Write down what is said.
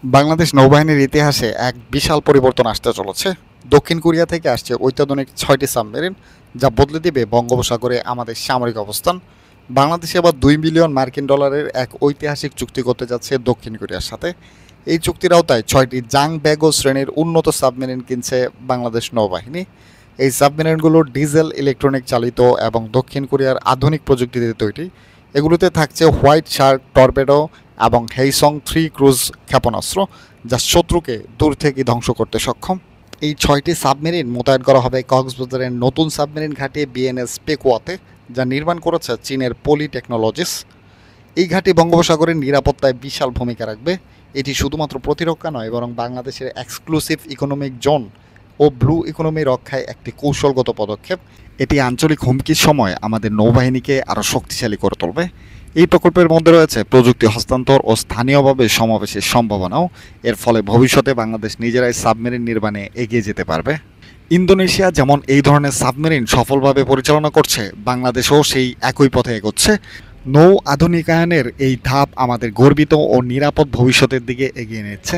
বাংলাদেশ নৌবাহিনীর ইতিহাসে এক বিশাল পরিবর্তন আসতে চলেছে। দক্ষিণ কোরিয়া থেকে আসছে অত্যাধুনিক 6টি সাবমেরিন, যা বদলে দিবে বঙ্গোপসাগরে আমাদের সামরিক অবস্থান। বাংলাদেশে আবার $2 বিলিয়ন এক ঐতিহাসিক চুক্তি করতে যাচ্ছে দক্ষিণ কোরিয়ার সাথে। এই চুক্তির আওতায় 6টি জাং ব্যাগো শ্রেণীর উন্নত সাবমেরিন কিনছে বাংলাদেশ নৌবাহিনী। এই সাবমেরিনগুলো ডিজেল, ইলেকট্রনিক চালিত এবং দক্ষিণ কোরিয়ার আধুনিক প্রযুক্তিতে তৈরি। এগুলোতে থাকছে হোয়াইট শার্ক টর্পেডো এবং হেইসং-3 ক্রুজ ক্ষেপণাস্ত্র, যা শত্রুকে দূর থেকে ধ্বংস করতে সক্ষম। এই 6টি সাবমেরিন মোতায়েন করা হবে কক্সবাজারের নতুন সাবমেরিন ঘাঁটি বিএনএস পেকুয়াতে, যা নির্মাণ করেছে চীনের পলি টেকনোলজিস। এই ঘাঁটি বঙ্গোপসাগরের নিরাপত্তায় বিশাল ভূমিকা রাখবে। এটি শুধুমাত্র প্রতিরক্ষা নয়, বরং বাংলাদেশের এক্সক্লুসিভ ইকোনমিক জোন ও ব্লু ইকোনমি রক্ষায় একটি কৌশলগত পদক্ষেপ। এটি আঞ্চলিক হুমকির সময় আমাদের নৌবাহিনীকে আরও শক্তিশালী করে তুলবে। এই প্রকল্পের মধ্যে রয়েছে প্রযুক্তি হস্তান্তর ও স্থানীয়ভাবে সমাবেশের সম্ভাবনাও। এর ফলে ভবিষ্যতে বাংলাদেশ নিজেরাই সাবমেরিন নির্মাণে এগিয়ে যেতে পারবে। ইন্দোনেশিয়া যেমন এই ধরনের সাবমেরিন সফলভাবে পরিচালনা করছে, বাংলাদেশও সেই একই পথে এগোচ্ছে। নৌ আধুনিকায়নের এই ধাপ আমাদের গর্বিত ও নিরাপদ ভবিষ্যতের দিকে এগিয়ে নিচ্ছে।